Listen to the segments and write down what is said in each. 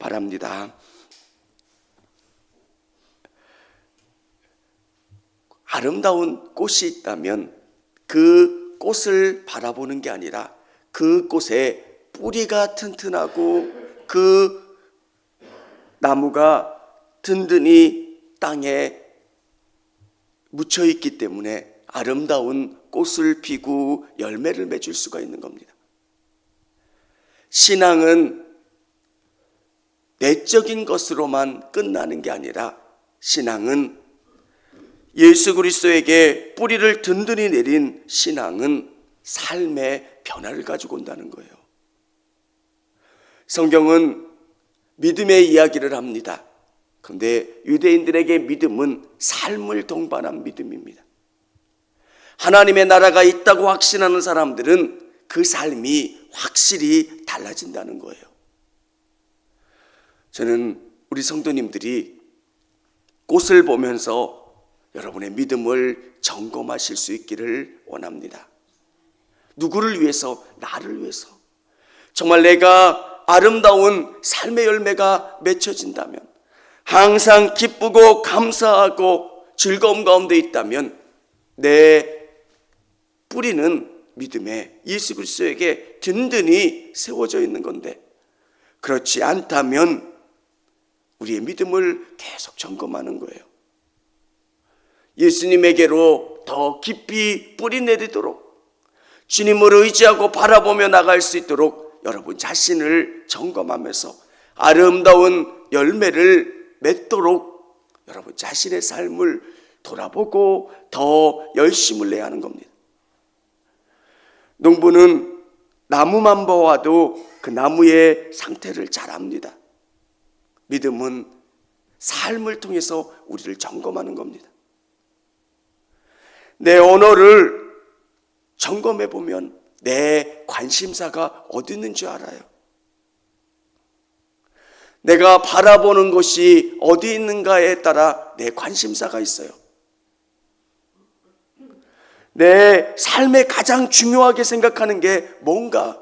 바랍니다. 아름다운 꽃이 있다면 그 꽃을 바라보는 게 아니라 그 꽃에 뿌리가 튼튼하고 그 나무가 든든히 땅에 묻혀 있기 때문에 아름다운 꽃을 피고 열매를 맺을 수가 있는 겁니다. 신앙은 내적인 것으로만 끝나는 게 아니라 신앙은 예수 그리스도에게 뿌리를 든든히 내린 신앙은 삶의 변화를 가지고 온다는 거예요. 성경은 믿음의 이야기를 합니다. 그런데 유대인들에게 믿음은 삶을 동반한 믿음입니다. 하나님의 나라가 있다고 확신하는 사람들은 그 삶이 확실히 달라진다는 거예요. 저는 우리 성도님들이 꽃을 보면서 여러분의 믿음을 점검하실 수 있기를 원합니다. 누구를 위해서? 나를 위해서. 정말 내가 아름다운 삶의 열매가 맺혀진다면, 항상 기쁘고 감사하고 즐거움 가운데 있다면 내 뿌리는 믿음에 예수 그리스도에게 든든히 세워져 있는 건데, 그렇지 않다면 우리의 믿음을 계속 점검하는 거예요. 예수님에게로 더 깊이 뿌리 내리도록, 주님을 의지하고 바라보며 나갈 수 있도록 여러분 자신을 점검하면서 아름다운 열매를 맺도록 여러분 자신의 삶을 돌아보고 더 열심을 내야 하는 겁니다. 농부는 나무만 보아도 그 나무의 상태를 잘 압니다. 믿음은 삶을 통해서 우리를 점검하는 겁니다. 내 언어를 점검해 보면 내 관심사가 어디 있는 줄 알아요. 내가 바라보는 것이 어디 있는가에 따라 내 관심사가 있어요. 내 삶에 가장 중요하게 생각하는 게 뭔가?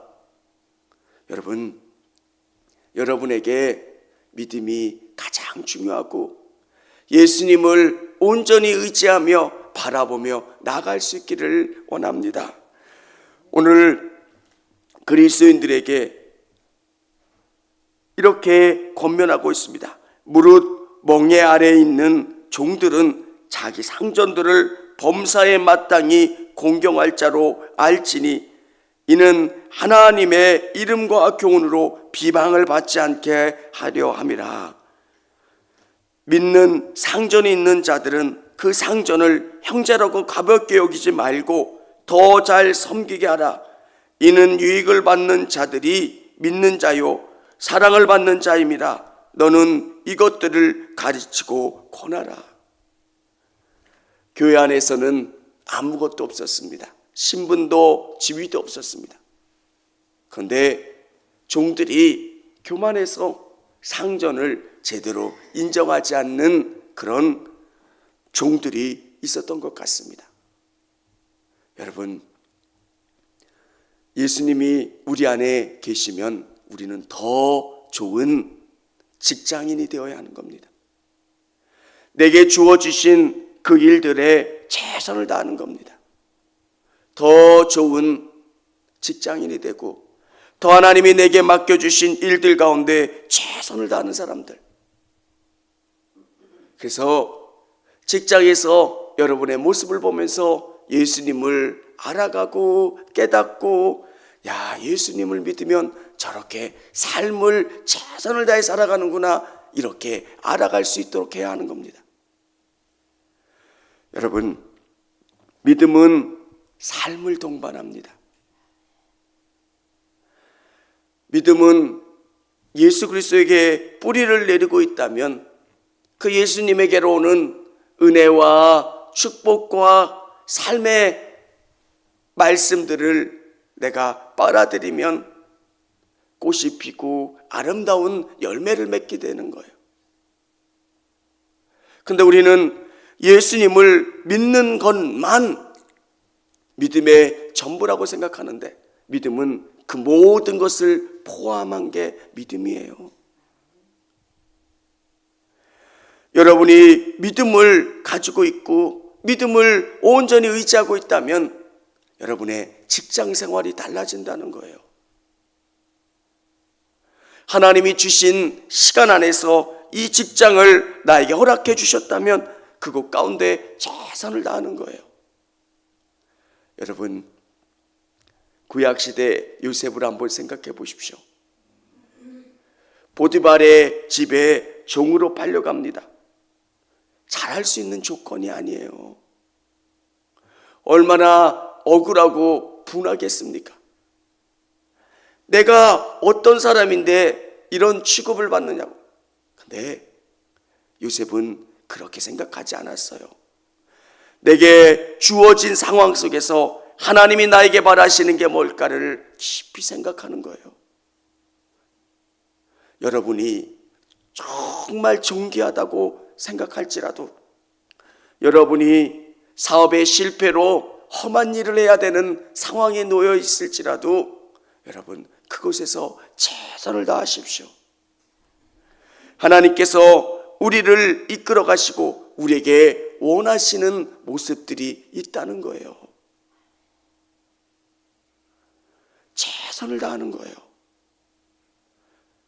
여러분, 여러분에게 믿음이 가장 중요하고 예수님을 온전히 의지하며 바라보며 나갈 수 있기를 원합니다. 오늘 그리스도인들에게 이렇게 권면하고 있습니다. 무릇 멍에 아래에 있는 종들은 자기 상전들을 범사에 마땅히 공경할 자로 알지니 이는 하나님의 이름과 교훈으로 비방을 받지 않게 하려 함이라. 믿는 상전이 있는 자들은 그 상전을 형제라고 가볍게 여기지 말고 더 잘 섬기게 하라. 이는 유익을 받는 자들이 믿는 자요 사랑을 받는 자임이라. 너는 이것들을 가르치고 권하라. 교회 안에서는 아무것도 없었습니다. 신분도 지위도 없었습니다. 그런데 종들이 교만해서 상전을 제대로 인정하지 않는 그런 종들이 있었던 것 같습니다. 여러분, 예수님이 우리 안에 계시면 우리는 더 좋은 직장인이 되어야 하는 겁니다. 내게 주어주신 그 일들에 최선을 다하는 겁니다. 더 좋은 직장인이 되고 더 하나님이 내게 맡겨주신 일들 가운데 최선을 다하는 사람들. 그래서 직장에서 여러분의 모습을 보면서 예수님을 알아가고 깨닫고, 야, 예수님을 믿으면 저렇게 삶을 최선을 다해 살아가는구나, 이렇게 알아갈 수 있도록 해야 하는 겁니다. 여러분, 믿음은 삶을 동반합니다. 믿음은 예수 그리스도에게 뿌리를 내리고 있다면 그 예수님에게로 오는 은혜와 축복과 삶의 말씀들을 내가 빨아들이면 꽃이 피고 아름다운 열매를 맺게 되는 거예요. 그런데 우리는 예수님을 믿는 것만 믿음의 전부라고 생각하는데 믿음은 그 모든 것을 포함한 게 믿음이에요. 여러분이 믿음을 가지고 있고 믿음을 온전히 의지하고 있다면 여러분의 직장 생활이 달라진다는 거예요. 하나님이 주신 시간 안에서 이 직장을 나에게 허락해 주셨다면 그곳 가운데 최선을 다하는 거예요. 여러분, 구약시대 요셉을 한번 생각해 보십시오. 보디발의 집에 종으로 팔려갑니다. 잘할 수 있는 조건이 아니에요. 얼마나 억울하고 분하겠습니까? 내가 어떤 사람인데 이런 취급을 받느냐고. 근데 요셉은 그렇게 생각하지 않았어요. 내게 주어진 상황 속에서 하나님이 나에게 바라시는 게 뭘까를 깊이 생각하는 거예요. 여러분이 정말 존귀하다고 생각할지라도, 여러분이 사업의 실패로 험한 일을 해야 되는 상황에 놓여 있을지라도 여러분 그곳에서 최선을 다하십시오. 하나님께서 우리를 이끌어 가시고 우리에게 원하시는 모습들이 있다는 거예요. 최선을 다하는 거예요.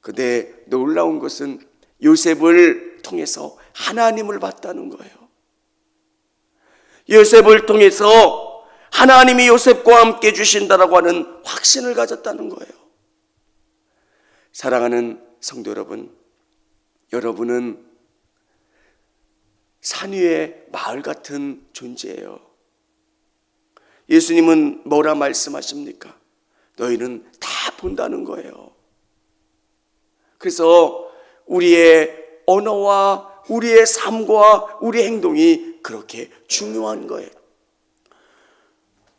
근데 놀라운 것은 요셉을 통해서 하나님을 봤다는 거예요. 요셉을 통해서 하나님이 요셉과 함께 주신다라고 하는 확신을 가졌다는 거예요. 사랑하는 성도 여러분, 여러분은 산 위의 마을 같은 존재예요. 예수님은 뭐라 말씀하십니까? 너희는 다 본다는 거예요. 그래서 우리의 언어와 우리의 삶과 우리의 행동이 그렇게 중요한 거예요.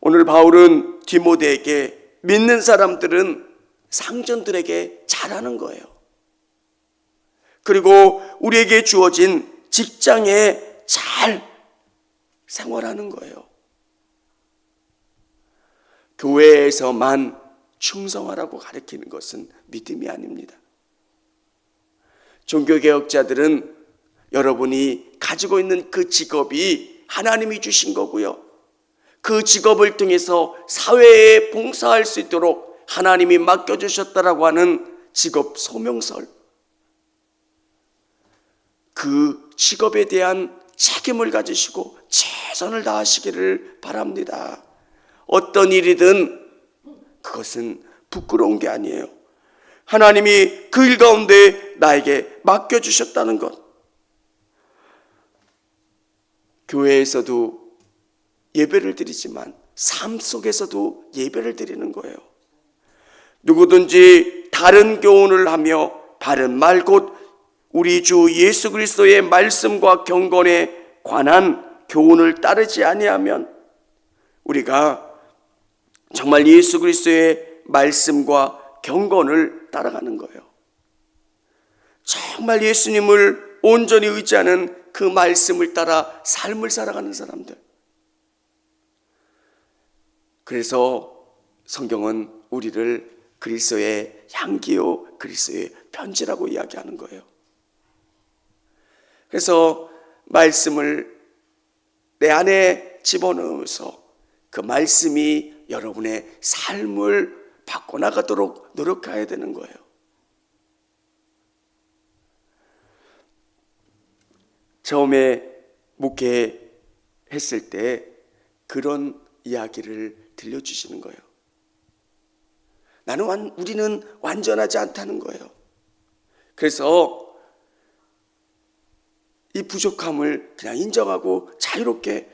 오늘 바울은 디모데에게 믿는 사람들은 상전들에게 잘하는 거예요. 그리고 우리에게 주어진 직장에 잘 생활하는 거예요. 교회에서만 충성하라고 가르치는 것은 믿음이 아닙니다. 종교개혁자들은 여러분이 가지고 있는 그 직업이 하나님이 주신 거고요. 그 직업을 통해서 사회에 봉사할 수 있도록 하나님이 맡겨주셨다라고 하는 직업 소명설, 그 직업에 대한 책임을 가지시고 최선을 다하시기를 바랍니다. 어떤 일이든 그것은 부끄러운 게 아니에요. 하나님이 그 일 가운데 나에게 맡겨주셨다는 것. 교회에서도 예배를 드리지만 삶 속에서도 예배를 드리는 거예요. 누구든지 다른 교훈을 하며 바른 말 곧 우리 주 예수 그리스도의 말씀과 경건에 관한 교훈을 따르지 아니하면 우리가 정말 예수 그리스도의 말씀과 경건을 따라가는 거예요. 정말 예수님을 온전히 의지하는 그 말씀을 따라 삶을 살아가는 사람들. 그래서 성경은 우리를 그리스도의 향기요 그리스도의 편지라고 이야기하는 거예요. 그래서 말씀을 내 안에 집어넣어서 그 말씀이 여러분의 삶을 바꿔나가도록 노력해야 되는 거예요. 처음에 목회했을 때 그런 이야기를 들려주시는 거예요. 우리는 완전하지 않다는 거예요. 그래서 이 부족함을 그냥 인정하고 자유롭게,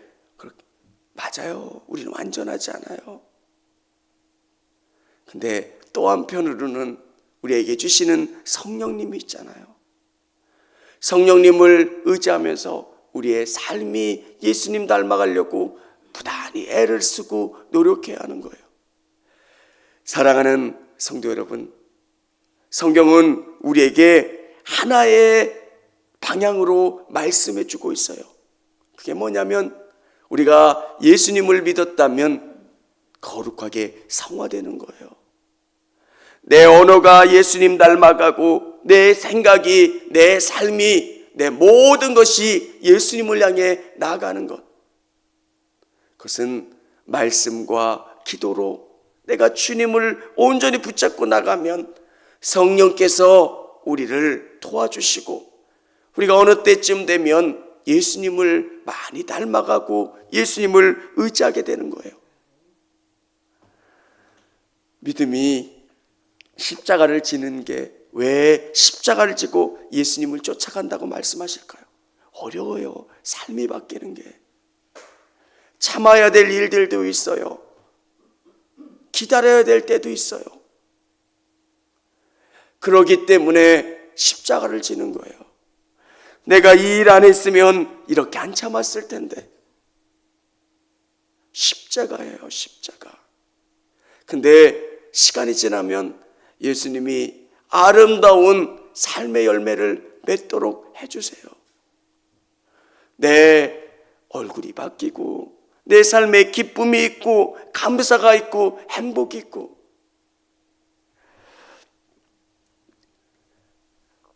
맞아요. 우리는 완전하지 않아요. 근데 또 한편으로는 우리에게 주시는 성령님이 있잖아요. 성령님을 의지하면서 우리의 삶이 예수님 닮아가려고 부단히 애를 쓰고 노력해야 하는 거예요. 사랑하는 성도 여러분, 성경은 우리에게 하나의 방향으로 말씀해 주고 있어요. 그게 뭐냐면 우리가 예수님을 믿었다면 거룩하게 성화되는 거예요. 내 언어가 예수님 닮아가고 내 생각이, 내 삶이 내 모든 것이 예수님을 향해 나아가는 것, 그것은 말씀과 기도로 내가 주님을 온전히 붙잡고 나가면 성령께서 우리를 도와주시고 우리가 어느 때쯤 되면 예수님을 많이 닮아가고 예수님을 의지하게 되는 거예요. 믿음이 십자가를 지는 게 왜 십자가를 지고 예수님을 쫓아간다고 말씀하실까요? 어려워요. 삶이 바뀌는 게. 참아야 될 일들도 있어요. 기다려야 될 때도 있어요. 그러기 때문에 십자가를 지는 거예요. 내가 이 일 안 했으면 이렇게 안 참았을 텐데. 십자가예요, 십자가. 근데 시간이 지나면 예수님이 아름다운 삶의 열매를 맺도록 해주세요. 내 얼굴이 바뀌고 내 삶에 기쁨이 있고 감사가 있고 행복이 있고.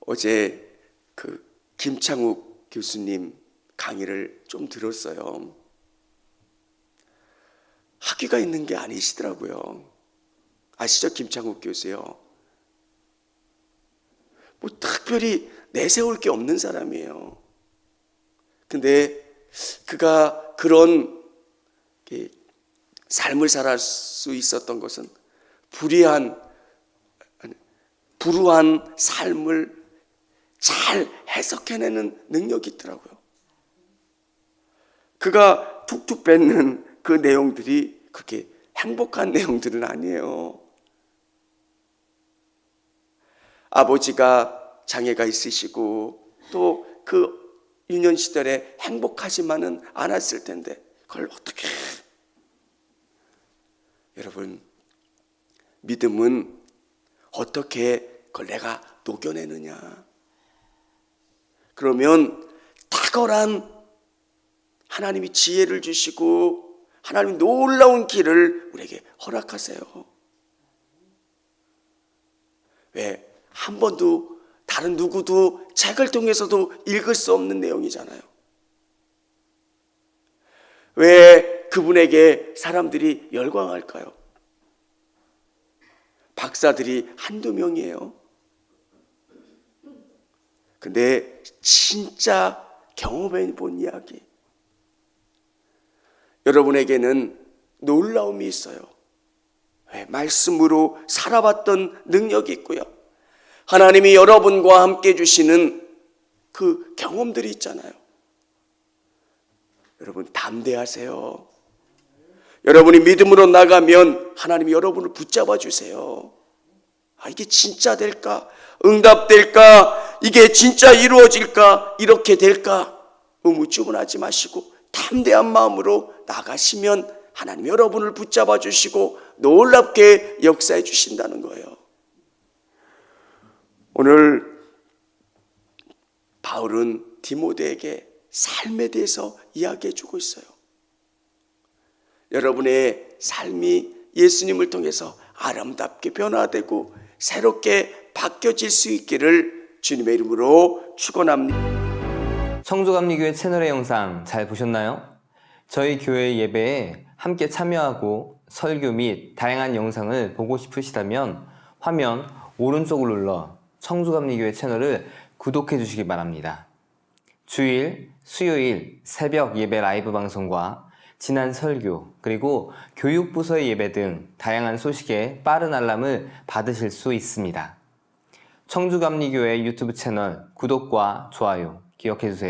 어제 그 김창욱 교수님 강의를 좀 들었어요. 학위가 있는 게 아니시더라고요. 아시죠? 김창욱 교수요. 뭐 특별히 내세울 게 없는 사람이에요. 근데 그가 그런 삶을 살 수 있었던 것은 불우한 삶을 잘 해석해내는 능력이 있더라고요. 그가 툭툭 뱉는 그 내용들이 그렇게 행복한 내용들은 아니에요. 아버지가 장애가 있으시고 또 그 유년 시절에 행복하지만은 않았을 텐데 그걸 어떻게. 여러분, 믿음은 어떻게 그걸 내가 녹여내느냐. 그러면 탁월한 하나님이 지혜를 주시고 하나님이 놀라운 길을 우리에게 허락하세요. 왜? 한 번도 다른 누구도 책을 통해서도 읽을 수 없는 내용이잖아요. 왜 그분에게 사람들이 열광할까요? 박사들이 한두 명이에요. 근데 진짜 경험해 본 이야기, 여러분에게는 놀라움이 있어요. 왜? 말씀으로 살아봤던 능력이 있고요. 하나님이 여러분과 함께 주시는 그 경험들이 있잖아요. 여러분 담대하세요. 여러분이 믿음으로 나가면 하나님이 여러분을 붙잡아 주세요. 이게 진짜 될까? 응답될까? 이게 진짜 이루어질까? 이렇게 될까? 의무주문하지 마시고 담대한 마음으로 나가시면 하나님 여러분을 붙잡아 주시고 놀랍게 역사해 주신다는 거예요. 오늘 바울은 디모데에게 삶에 대해서 이야기해 주고 있어요. 여러분의 삶이 예수님을 통해서 아름답게 변화되고 새롭게 바뀌어질 수 있기를 주님의 이름으로 축원합니다. 청주감리교회 채널의 영상 잘 보셨나요? 저희 교회 예배에 함께 참여하고 설교 및 다양한 영상을 보고 싶으시다면 화면 오른쪽을 눌러 청주감리교회 채널을 구독해 주시기 바랍니다. 주일, 수요일 새벽 예배 라이브 방송과 지난 설교, 그리고 교육부서의 예배 등 다양한 소식에 빠른 알람을 받으실 수 있습니다. 청주감리교회 유튜브 채널 구독과 좋아요 기억해 주세요.